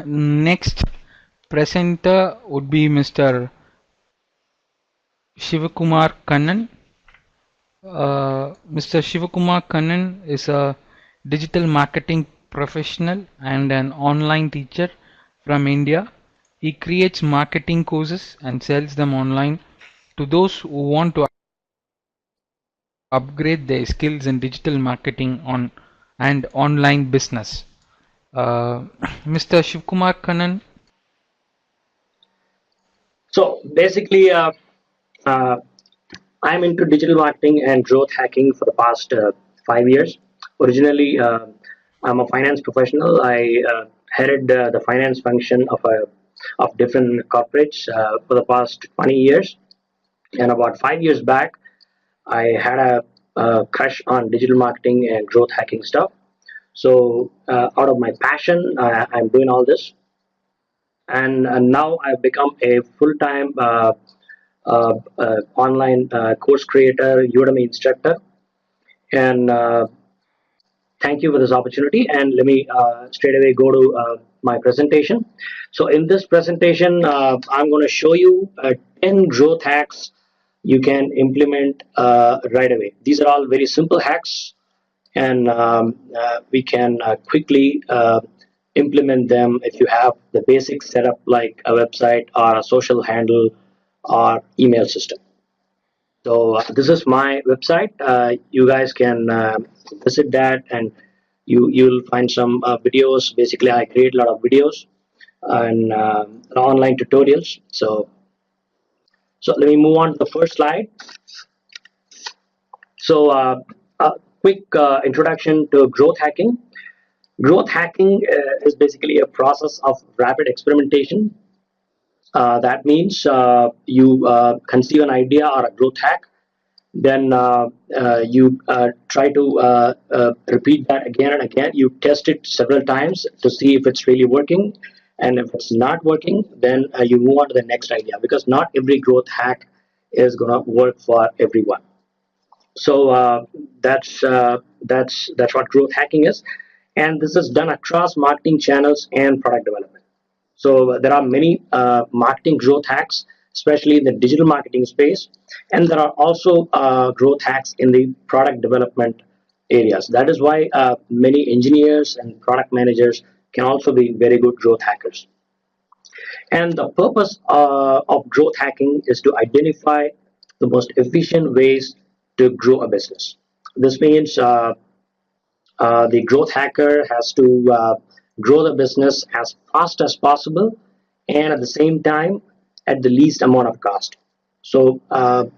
Next presenter would be Mr. Sivakumar Kannan. Mr. Sivakumar Kannan is a digital marketing professional and an online teacher from India. He creates marketing courses and sells them online to those who want to upgrade their skills in digital marketing and online business. Mr. Shivkumar Kannan. So basically, uh, I'm into digital marketing and growth hacking for the past 5 years. Originally, I'm a finance professional. I headed the finance function of different corporates for the past 20 years. And about 5 years back, I had a crush on digital marketing and growth hacking stuff. So, out of my passion, I'm doing all this. And now I've become a full-time online course creator, Udemy instructor. And thank you for this opportunity. And let me straight away go to my presentation. So in this presentation, I'm going to show you 10 growth hacks you can implement right away. These are all very simple hacks, and we can quickly implement them if you have the basic setup like a website or a social handle or email system. So this is my website. You guys can visit that, and you'll find some videos. Basically, I create a lot of videos and online tutorials. So let me move on to the first slide. So a quick introduction to growth hacking. Growth hacking is basically a process of rapid experimentation. That means you conceive an idea or a growth hack, then you try to repeat that again and again. You test it several times to see if it's really working, and if it's not working, then you move on to the next idea, because not every growth hack is going to work for everyone. So that's what growth hacking is, and this is done across marketing channels and product development. So there are many marketing growth hacks, especially in the digital marketing space, and there are also growth hacks in the product development areas. That is why many engineers and product managers can also be very good growth hackers. And the purpose of growth hacking is to identify the most efficient ways to grow a business. This means the growth hacker has to grow the business as fast as possible, and at the same time at the least amount of cost. So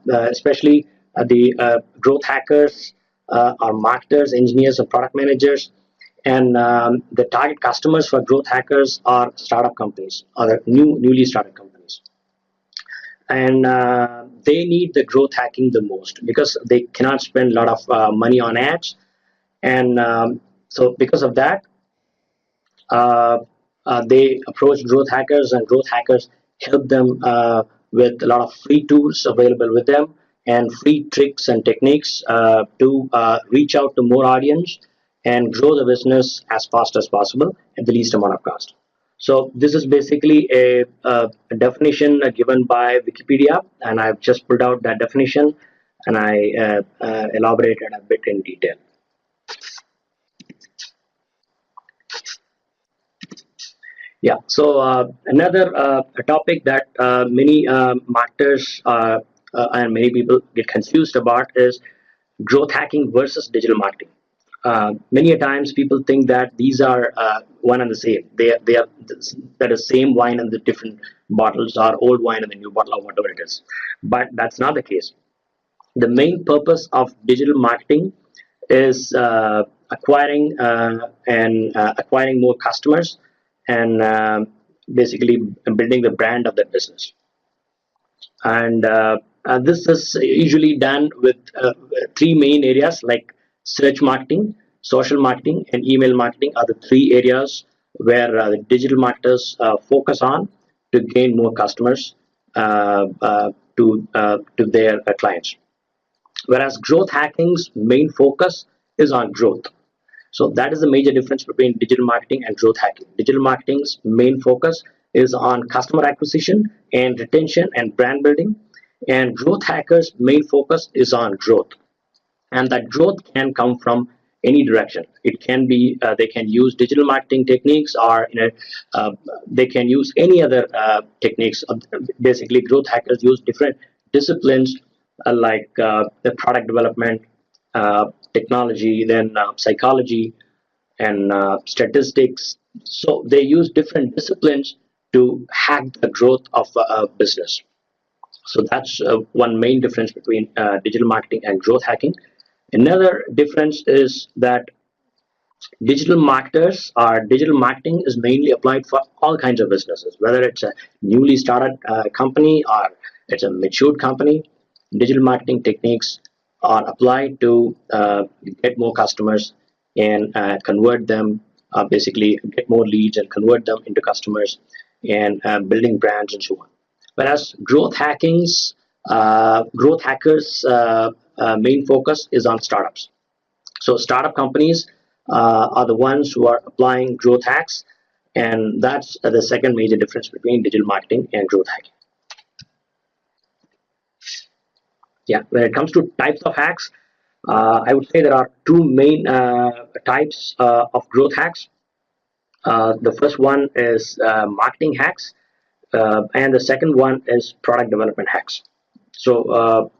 especially the growth hackers are marketers, engineers, and product managers, and the target customers for growth hackers are startup companies or the newly started companies. And they need the growth hacking the most, because they cannot spend a lot of money on ads. And so because of that, uh, they approach growth hackers, and growth hackers help them with a lot of free tools available with them, and free tricks and techniques to reach out to more audience and grow the business as fast as possible at the least amount of cost. So this is basically a definition given by Wikipedia, and I've just pulled out that definition, and I elaborated a bit in detail. Yeah. So another topic that many marketers and many people get confused about is growth hacking versus digital marketing. Many a times people think that these are one and the same. They are that is same wine in the different bottles, or old wine in the new bottle, or whatever it is. But that's not the case. The main purpose of digital marketing is acquiring and acquiring more customers, and basically building the brand of that business. And this is usually done with three main areas, like search marketing, social marketing, and email marketing are the three areas where the digital marketers focus on to gain more customers to their clients. Whereas growth hacking's main focus is on growth. So that is the major difference between digital marketing and growth hacking. Digital marketing's main focus is on customer acquisition and retention and brand building, and growth hackers' main focus is on growth, and that growth can come from any direction. It can be they can use digital marketing techniques, or they can use any other techniques. Basically, growth hackers use different disciplines like the product development, technology, then psychology, and statistics. So they use different disciplines to hack the growth of a business. So that's one main difference between digital marketing and growth hacking. Another difference is that digital marketers or digital marketing is mainly applied for all kinds of businesses, whether it's a newly started company or it's a matured company. Digital marketing techniques are applied to get more customers and convert them, basically get more leads and convert them into customers, and building brands and so on. Whereas growth hackers main focus is on startups. So startup companies are the ones who are applying growth hacks, and that's the second major difference between digital marketing and growth hacking. Yeah, when it comes to types of hacks, I would say there are two main types of growth hacks. The first one is marketing hacks, and the second one is product development hacks. So,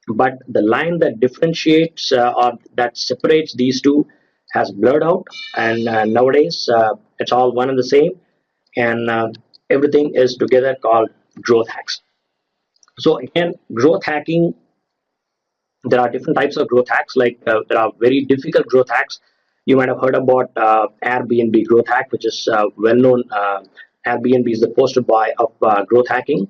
but the line that differentiates or that separates these two has blurred out, and nowadays it's all one and the same, and everything is together called growth hacks. So again, growth hacking, there are different types of growth hacks. Like there are very difficult growth hacks. You might have heard about Airbnb growth hack, which is well known. Airbnb is the poster boy of growth hacking,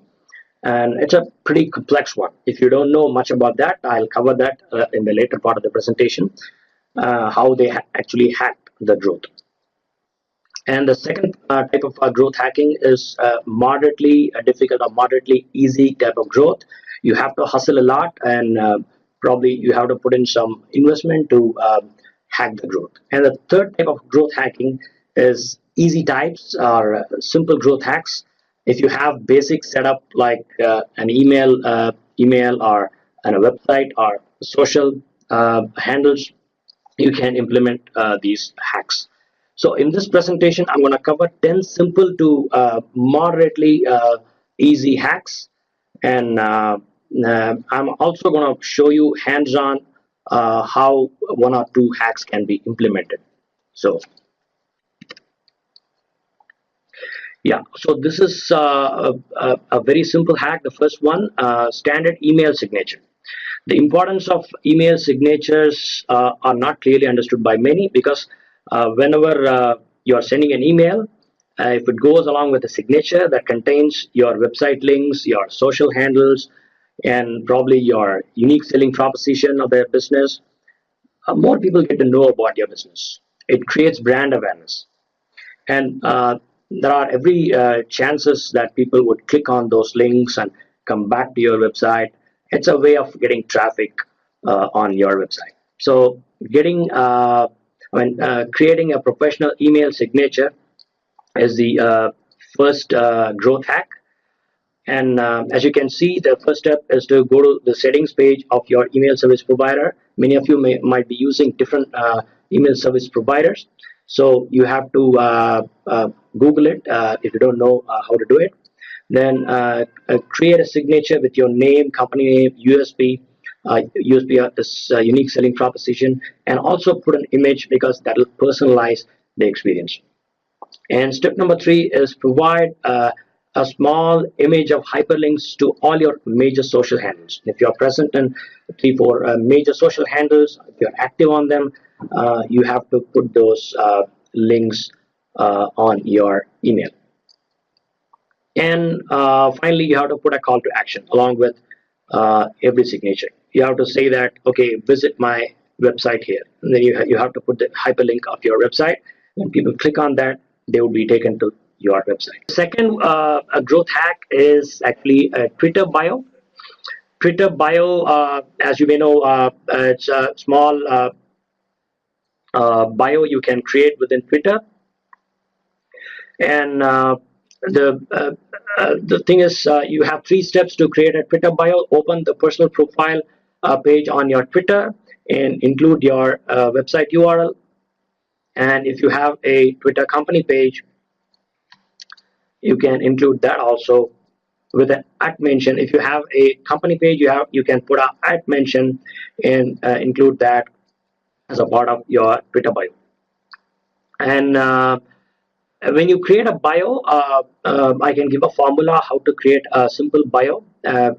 and it's a pretty complex one. If you don't know much about that, I'll cover that in the later part of the presentation, how they actually hacked the growth. And the second type of growth hacking is moderately difficult or moderately easy type of growth. You have to hustle a lot, and probably you have to put in some investment to hack the growth. And the third type of growth hacking is easy types or simple growth hacks. If you have basic setup like an email or a website or social handles, you can implement these hacks. So in this presentation, I'm going to cover 10 simple to moderately easy hacks, and I'm also going to show you hands-on how one or two hacks can be implemented. So yeah, so this is a very simple hack. The first one, standard email signature. The importance of email signatures are not clearly understood by many, because whenever you are sending an email, if it goes along with a signature that contains your website links, your social handles, and probably your unique selling proposition of their business, more people get to know about your business. It creates brand awareness, and there are every chances that people would click on those links and come back to your website. It's a way of getting traffic on your website. So creating a professional email signature is the first growth hack. And as you can see, the first step is to go to the settings page of your email service provider. Many of you might be using different email service providers, so you have to Google it if you don't know how to do it. Then create a signature with your name, company name, USP is unique selling proposition, and also put an image, because that will personalize the experience. And step number 3 is provide a small image of hyperlinks to all your major social handles. If you are present in 3-4 major social handles, if you're active on them, you have to put those links on your email. And finally, you have to put a call to action along with every signature. You have to say that, okay, visit my website here, and then you have to put the hyperlink of your website. When people click on that, they will be taken to your website. Second a growth hack is actually a Twitter bio. Twitter bio, as you may know, it's a small bio you can create within Twitter. And the thing is, you have 3 steps to create a Twitter bio. Open the personal profile page on your Twitter and include your website URL. And if you have a Twitter company page, you can include that also with an at mention. If you have a company page, you can put an at mention and include that as a part of your Twitter bio. And when you create a bio, I can give a formula how to create a simple bio.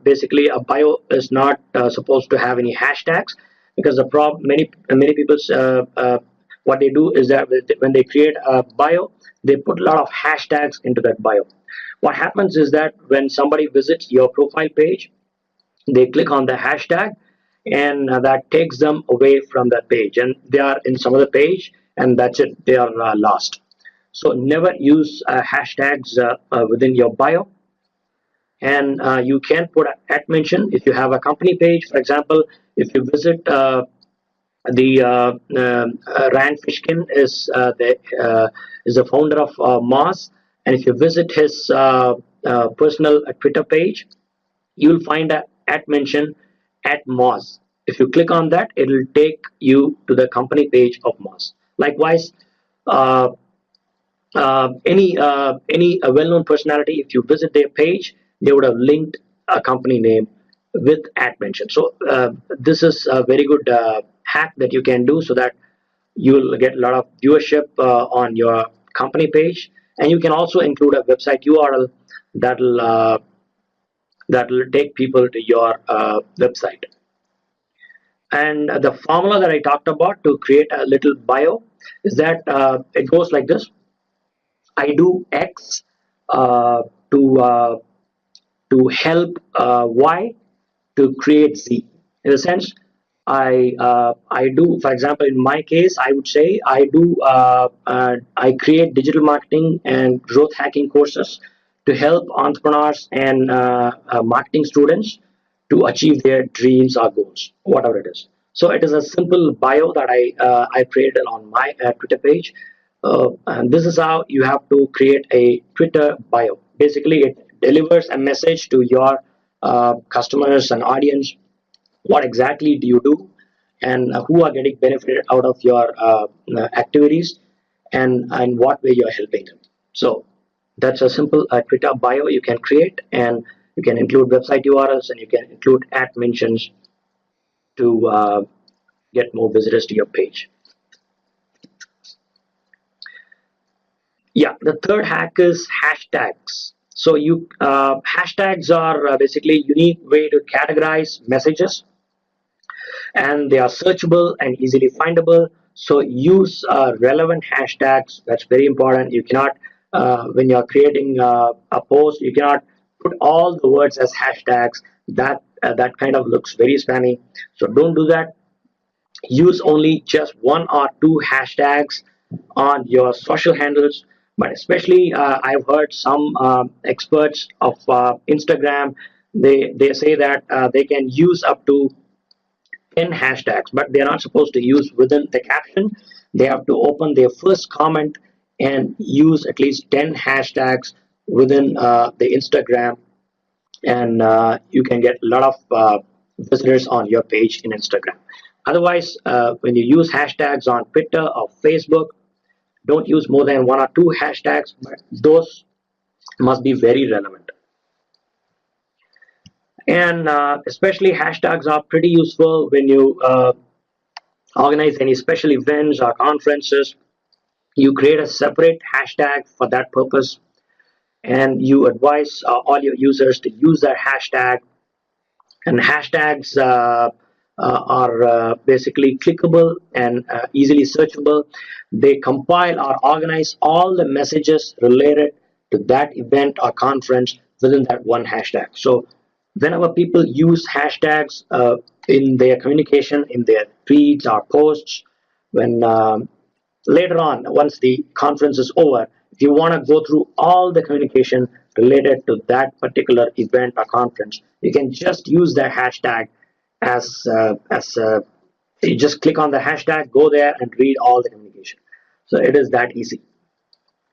Basically, a bio is not supposed to have any hashtags, because the problem many people what they do is that when they create a bio, they put a lot of hashtags into that bio. What happens is that when somebody visits your profile page, they click on the hashtag, and that takes them away from that page, and they are in some other page, and that's it, they are lost. So never use hashtags within your bio. And you can put an at mention if you have a company page. For example, if you visit the Rand Fishkin is the founder of Moz, and if you visit his personal Twitter page, you'll find a at mention at Moz. If you click on that, it'll take you to the company page of Moz. Likewise, uh, any well-known personality, if you visit their page, they would have linked a company name with at mention. So this is a very good hack that you can do, so that you'll get a lot of viewership on your company page. And you can also include a website URL that'll take people to your website. And the formula that I talked about to create a little bio is that it goes like this: I do X uh, to uh, to help Y to create Z. In a sense, I do, for example, in my case, I would say I create digital marketing and growth hacking courses to help entrepreneurs and marketing students to achieve their dreams or goals, whatever it is. So it is a simple bio that I created on my Twitter page, and this is how you have to create a Twitter bio. Basically, it delivers a message to your customers and audience. What exactly do you do, and who are getting benefited out of your activities, and what way you're helping them. So that's a simple Twitter bio you can create, and you can include website URLs, and you can include at mentions to get more visitors to your page. Yeah, the third hack is hashtags. So you hashtags are basically unique way to categorize messages, and they are searchable and easily findable. So use relevant hashtags. That's very important. You cannot, when you're creating a post, you cannot put all the words as hashtags. That kind of looks very spammy. So don't do that. Use only just 1 or 2 hashtags on your social handles. But especially, I've heard some experts of Instagram. They say that they can use up to 10 hashtags, but they're not supposed to use within the caption. They have to open their first comment and use at least 10 hashtags within the Instagram, and you can get a lot of visitors on your page in Instagram. Otherwise, when you use hashtags on Twitter or Facebook, don't use more than 1 or 2 hashtags, but those must be very relevant. And especially hashtags are pretty useful when you organize any special events or conferences. You create a separate hashtag for that purpose, and you advise all your users to use that hashtag. And hashtags are basically clickable and easily searchable. They compile or organize all the messages related to that event or conference within that one hashtag. So whenever people use hashtags in their communication, in their tweets or posts, when later on, once the conference is over, if you want to go through all the communication related to that particular event or conference, you can just use that hashtag as You just click on the hashtag, go there and read all the communication. So it is that easy.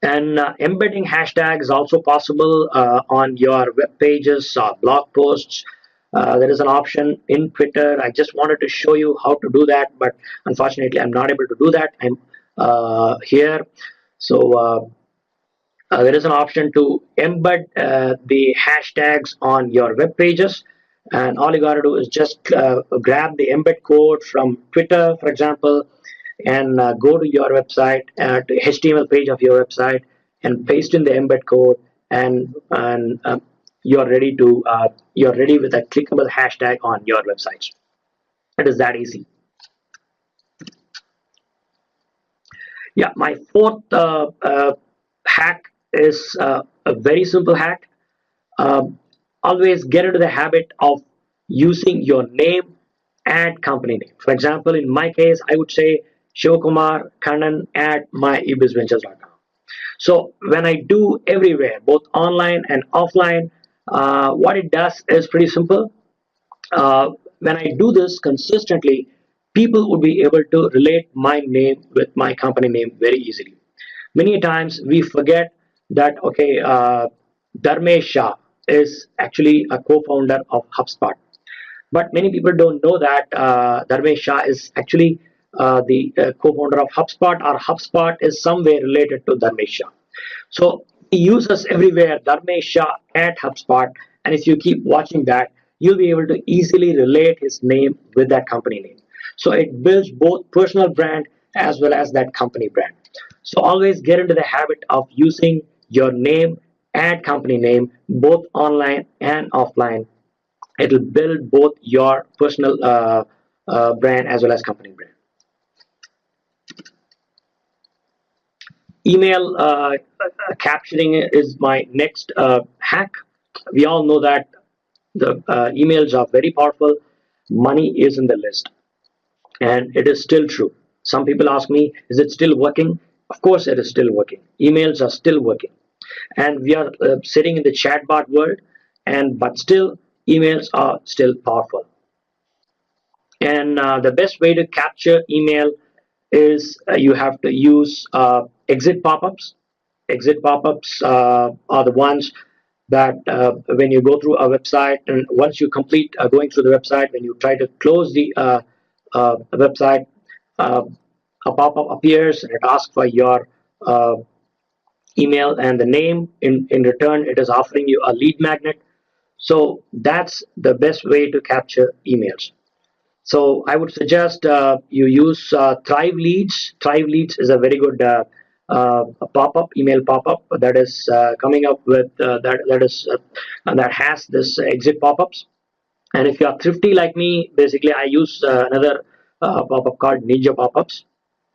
And embedding hashtags is also possible on your web pages, blog posts. There is an option in Twitter. I just wanted to show you how to do that, but unfortunately I'm not able to do that. I'm here. So there is an option to embed the hashtags on your web pages, and all you got to do is just grab the embed code from Twitter, for example, and go to your website, to HTML page of your website, and paste in the embed code, and you're ready with a clickable hashtag on your website. It is that easy. Yeah, my fourth hack is a very simple hack. Always get into the habit of using your name and company name. For example, in my case, I would say Sivakumar Kannan at myebizventures.com. So when I do everywhere, both online and offline, what it does is pretty simple. When I do this consistently, people would be able to relate my name with my company name very easily. Many times we forget that, okay, Dharmesh Shah is actually a co-founder of HubSpot, but many people don't know that Dharmesh Shah is actually the co-founder of HubSpot, or HubSpot is somewhere related to Dharmesh Shah. So he uses everywhere Dharmesh Shah at HubSpot, and if you keep watching that, you'll be able to easily relate his name with that company name. So it builds both personal brand as well as that company brand. So always get into the habit of using your name and company name both online and offline. It'll build both your personal brand as well as company brand. Email captioning is my next hack. We all know that the emails are very powerful. Money is in the list, and it is still true. Some people ask me, is it still working? Of course it is still working. Emails are still working, and we are sitting in the chatbot world, and but still emails are still powerful. And the best way to capture email is you have to use exit pop-ups. Exit pop-ups are the ones that when you go through a website, and once you complete going through the website, when you try to close the website, uh, a pop-up appears and it asks for your uh, email and the name. In return, it is offering you a lead magnet. So that's the best way to capture emails. So I would suggest you use Thrive Leads. Thrive Leads is a very good pop-up, email pop-up that is coming up with that has this exit pop-ups. And if you are thrifty like me, basically I use another pop-up called Ninja Pop-ups.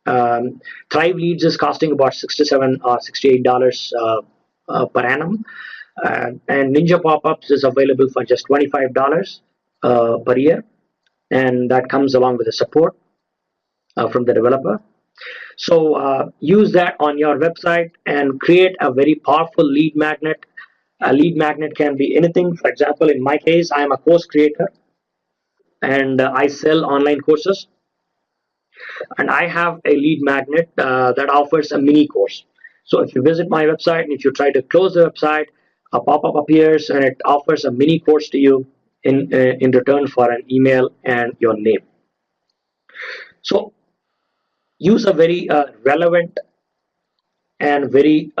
Thrive Leads is costing about $67 or $68 per annum, and Ninja Pop-ups is available for just $25 per year, and that comes along with the support from the developer. So use that on your website and create a very powerful lead magnet. A lead magnet can be anything. For example, in my case, I am a course creator, and I sell online courses, and I have a lead magnet that offers a mini course. So if you visit my website and if you try to close the website, a pop-up appears and it offers a mini course to you in return for an email and your name. So use a very relevant and very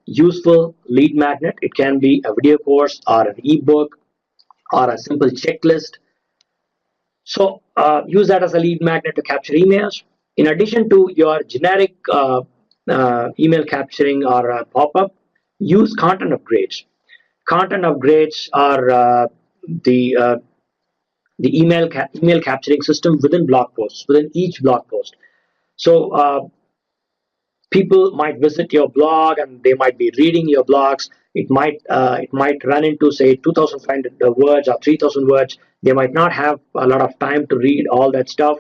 useful lead magnet. It can be a video course or an ebook or a simple checklist. So use that as a lead magnet to capture emails. In addition to your generic email capturing or pop-up, use content upgrades. Content upgrades are the uh, the email capturing system within blog posts, within each blog post. So people might visit your blog and they might be reading your blogs. It might run into say 2,500 words or 3,000 words. They might not have a lot of time to read all that stuff.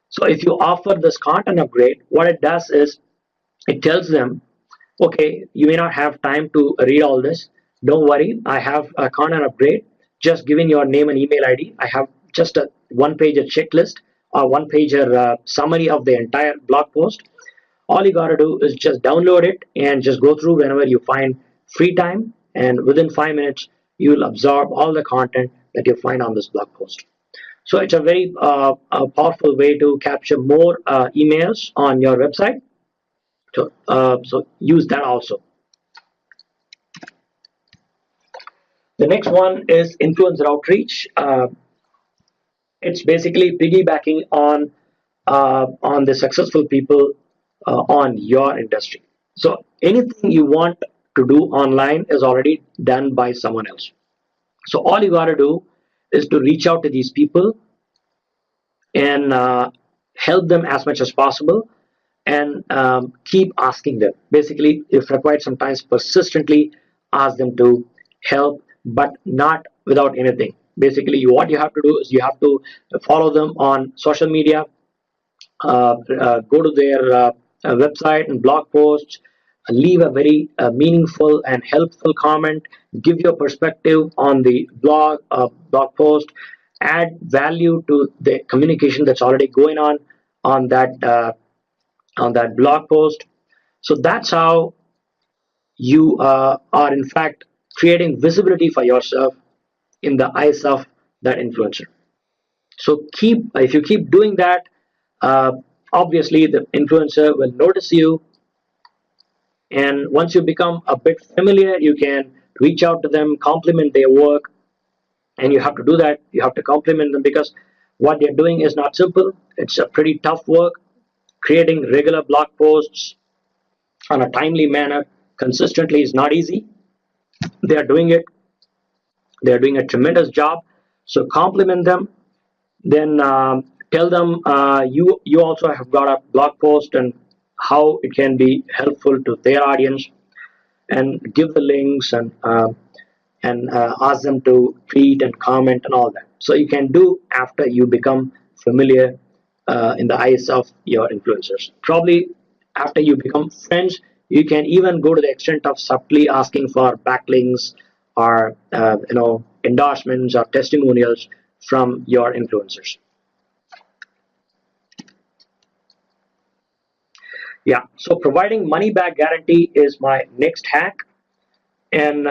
So if you offer this content upgrade, what it does is it tells them, okay, you may not have time to read all this. Don't worry, I have a content upgrade. Just giving your name and email ID, I have just a one page checklist or one pager summary of the entire blog post. All you got to do is just download it and just go through whenever you find free time, and within 5 minutes you'll absorb all the content that you find on this blog post. So it's a very powerful way to capture more emails on your website. So use that also. The next one is influencer outreach. It's basically piggybacking on the successful people on your industry. So anything you want to do online is already done by someone else. So all you got to do is to reach out to these people and help them as much as possible, and keep asking them. Basically, if required, sometimes persistently ask them to help, but not without anything. Basically, what you have to do is you have to follow them on social media, go to their website and blog posts, leave a very meaningful and helpful comment, give your perspective on the blog post, add value to the communication that's already going on that blog post. So that's how you are in fact creating visibility for yourself in the eyes of that influencer. So if you keep doing that, uh, obviously the influencer will notice you, and once you become a bit familiar, you can reach out to them, compliment their work. And you have to do that, you have to compliment them, because what they're doing is not simple. It's a pretty tough work. Creating regular blog posts on a timely manner consistently is not easy. They are doing it. They are doing a tremendous job. So compliment them. Then tell them you also have got a blog post and how it can be helpful to their audience, and give the links, and ask them to tweet and comment and all that. So you can do after you become familiar in the eyes of your influencers. Probably after you become friends, you can even go to the extent of subtly asking for backlinks, or endorsements or testimonials from your influencers. Yeah. So providing money back guarantee is my next hack, and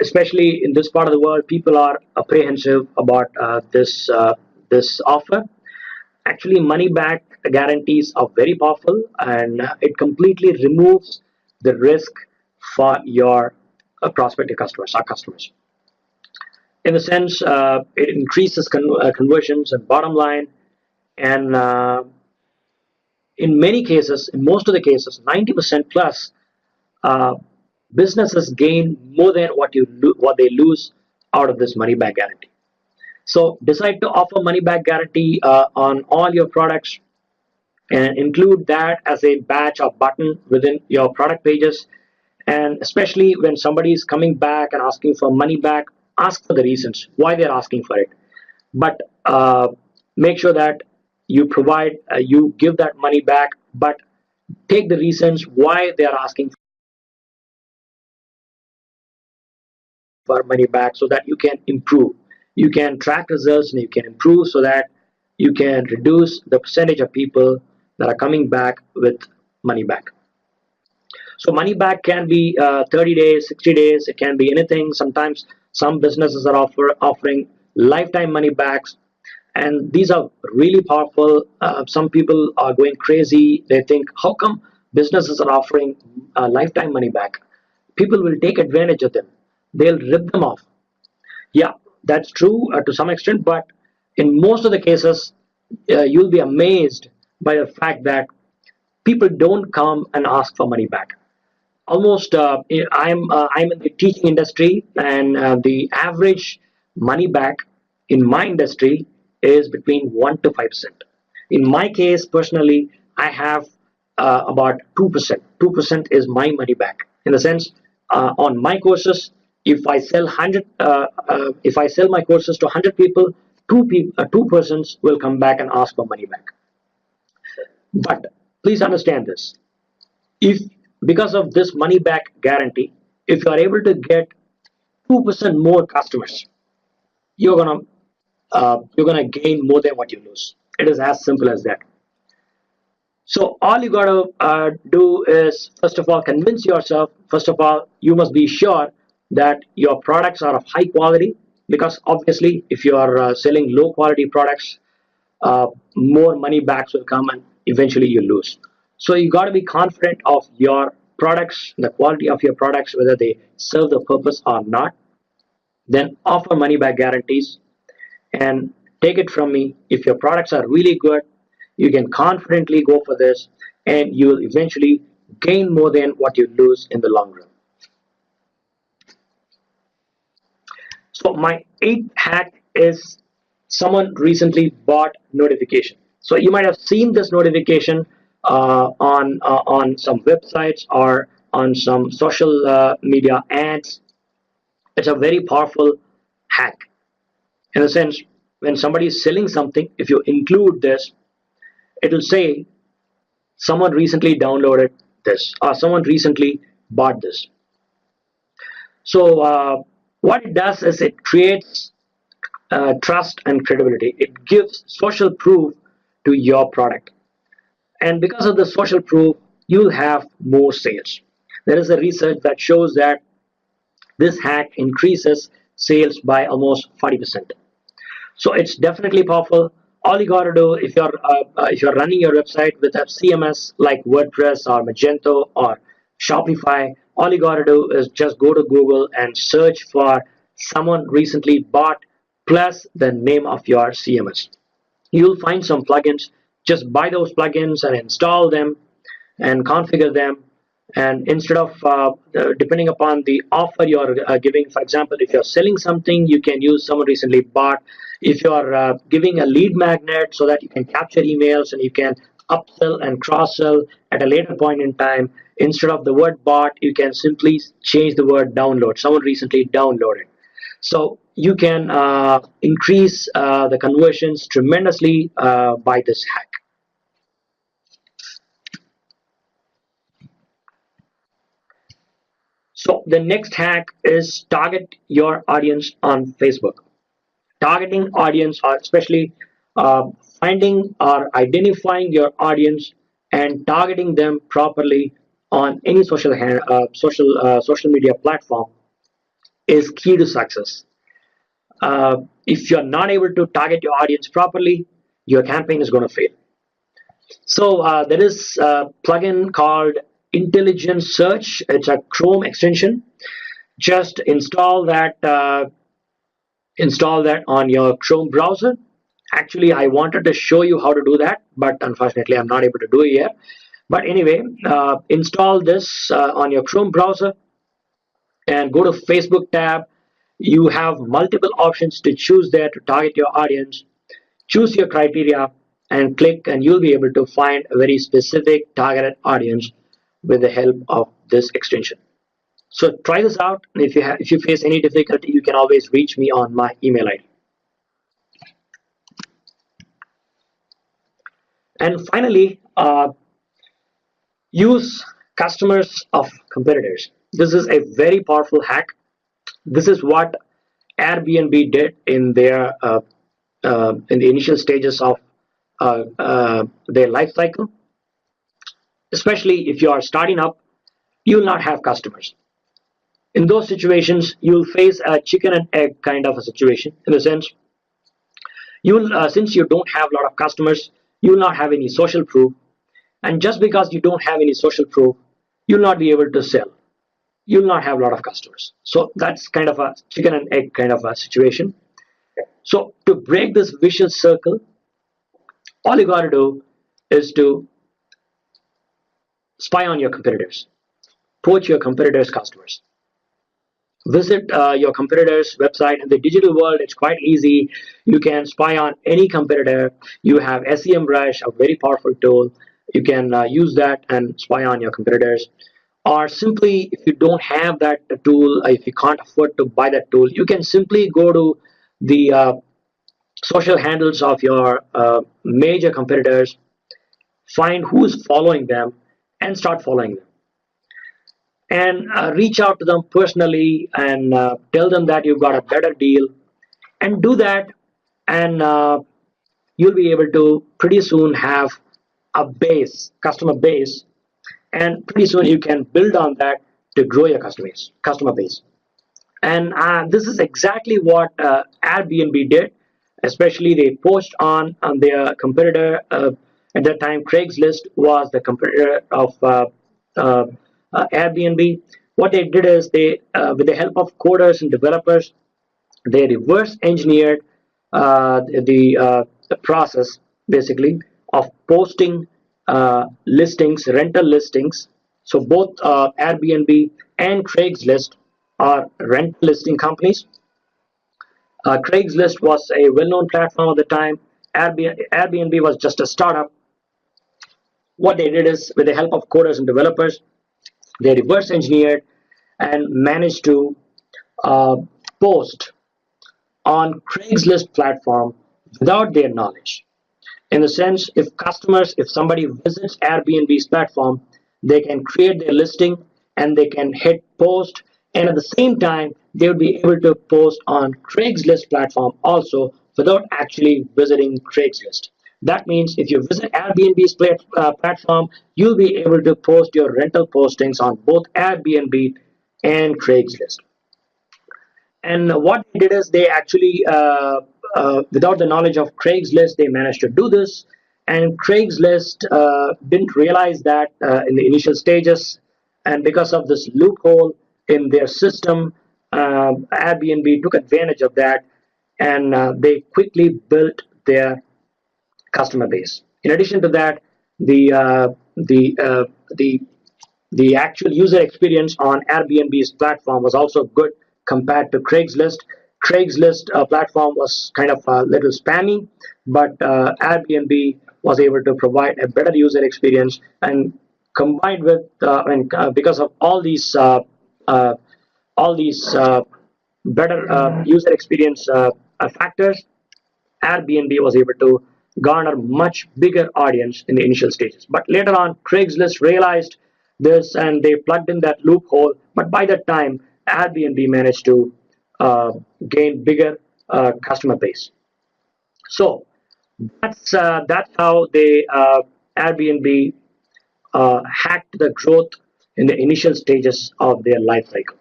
especially in this part of the world, people are apprehensive about this offer. Actually, money back guarantees are very powerful, and it completely removes the risk for your prospective customers, our customers. In a sense, it increases conversions and bottom line, and in many cases, in most of the cases, 90% plus, uh, businesses gain more than what they lose out of this money back guarantee. So decide to offer money back guarantee on all your products, and include that as a badge or button within your product pages. And especially when somebody is coming back and asking for money back, ask for the reasons why they're asking for it. But make sure that you give that money back, but take the reasons why they are asking for money back, so that you can improve. You can track results and you can improve, so that you can reduce the percentage of people that are coming back with money back. So money back can be 30 days, 60 days, it can be anything. Sometimes some businesses are offering lifetime money backs, and these are really powerful. Some people are going crazy. They think, how come businesses are offering lifetime money back? People will take advantage of them. They'll rip them off. Yeah, that's true to some extent, but in most of the cases, you'll be amazed by the fact that people don't come and ask for money back. Almost, I'm in the teaching industry, and the average money back in my industry is between 1 to 5%. In my case, personally, I have about 2%. 2% is my money back. In the sense, on my courses, if I sell my courses to 100 people, two persons will come back and ask for money back. But please understand this: if because of this money back guarantee, if you are able to get 2% more customers, you're gonna gain more than what you lose. It is as simple as that. So all you got to do is, first of all, convince yourself. First of all, you must be sure that your products are of high quality, because obviously if you are selling low quality products, more money backs will come and eventually you lose. So you got to be confident of your products, the quality of your products, whether they serve the purpose or not. Then offer money back guarantees, and take it from me, if your products are really good, you can confidently go for this, and you will eventually gain more than what you lose in the long run. So my eighth hack is, someone recently bought notification. So you might have seen this notification on some websites or on some social media ads. It's a very powerful hack, in the sense, when somebody is selling something, if you include this, it will say someone recently downloaded this or someone recently bought this. So what it does is it creates trust and credibility. It gives social proof to your product, and because of the social proof, you'll have more sales. There is a research that shows that this hack increases sales by almost 40%. So it's definitely powerful. All you got to do, if you're running your website with a CMS like WordPress or Magento or Shopify, all you got to do is just go to Google and search for someone recently bought plus the name of your CMS. You'll find some plugins. Just buy those plugins and install them and configure them. And instead of depending upon the offer you're giving, for example, if you're selling something, you can use someone recently bought. If you're giving a lead magnet so that you can capture emails and you can upsell and cross sell at a later point in time, instead of the word bought, you can simply change the word download. Someone recently downloaded. So you can increase the conversions tremendously by this hack. So the next hack is target your audience on Facebook. Targeting audience, or especially uh, finding or identifying your audience and targeting them properly on any social media platform, is key to success. If you're not able to target your audience properly, your campaign is going to fail. So there is a plugin called Intelligent Search. It's a Chrome extension. Just install that on your Chrome browser. Actually, I wanted to show you how to do that, but unfortunately, I'm not able to do it yet. But anyway, install this on your Chrome browser and go to Facebook tab. You have multiple options to choose there to target your audience. Choose your criteria and click, and you'll be able to find a very specific targeted audience with the help of this extension. So try this out. If you face any difficulty, you can always reach me on my email ID. And finally, use customers of competitors. This is a very powerful hack. This is what Airbnb did in the initial stages of their life cycle. Especially if you are starting up, you will not have customers. In those situations, you'll face a chicken and egg kind of a situation, in the sense, since you don't have a lot of customers, you will not have any social proof, and just because you don't have any social proof, you'll not be able to sell. You'll not have a lot of customers. So that's kind of a chicken and egg kind of a situation. So to break this vicious circle, all you got to do is to spy on your competitors, poach your competitors' customers. Visit your competitor's website. In the digital world, it's quite easy. You can spy on any competitor. You have SEMrush, a very powerful tool. You can use that and spy on your competitors. Or simply, if you don't have that tool, if you can't afford to buy that tool, you can simply go to the social handles of your major competitors, find who's following them, and start following them, and reach out to them personally and tell them that you've got a better deal, and do that, and you'll be able to pretty soon have a customer base, and pretty soon you can build on that to grow your customer base. And this is exactly what Airbnb did. Especially they post on their competitor. At that time, Craigslist was the competitor of uh, Airbnb. What they did is with the help of coders and developers, they reverse engineered the process basically of posting rental listings. So both Airbnb and Craigslist are rental listing companies. Craigslist was a well-known platform at the time. Airbnb was just a startup. What they did is, with the help of coders and developers, they reverse engineered and managed to uh, post on Craigslist platform without their knowledge. In the sense, if somebody visits Airbnb's platform, they can create their listing and they can hit post, and at the same time they will be able to post on Craigslist platform also without actually visiting Craigslist. That means if you visit Airbnb's platform, you'll be able to post your rental postings on both Airbnb and Craigslist. And what they did is they actually, without the knowledge of Craigslist, they managed to do this. And Craigslist didn't realize that in the initial stages. And because of this loophole in their system, Airbnb took advantage of that, and they quickly built their customer base. In addition to that, the uh, the uh, the the actual user experience on Airbnb's platform was also good compared to Craigslist. Craigslist platform was kind of a little spammy, but Airbnb was able to provide a better user experience, and combined with because of uh, all these better user experience factors, Airbnb was able to garner much bigger audience in the initial stages. But later on, Craigslist realized this and they plugged in that loophole. But by that time, Airbnb managed to uh, gain bigger customer base. So that's how they Airbnb hacked the growth in the initial stages of their life cycle.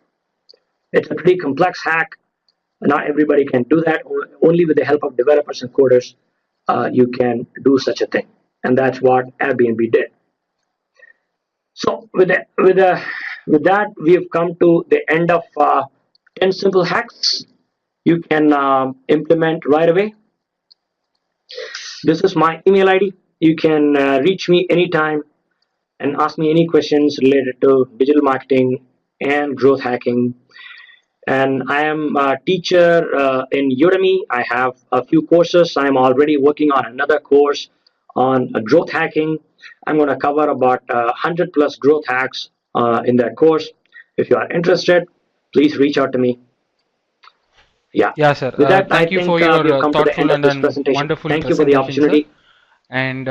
It's a pretty complex hack. Not everybody can do that. Only with the help of developers and coders, you can do such a thing, and that's what Airbnb did. So with that, we have come to the end of 10 simple hacks you can implement right away. This is my email ID. You can reach me anytime and ask me any questions related to digital marketing and growth hacking. And I am a teacher in Udemy. I have a few courses. I'm already working on another course on growth hacking. I'm going to cover about 100 plus growth hacks in that course. If you are interested, please reach out to me. Yeah. Yeah, sir. With that, I Thank you think for your we've come to the thoughtful end of and this then presentation. wonderful Thank you for the presentation, sir. opportunity. And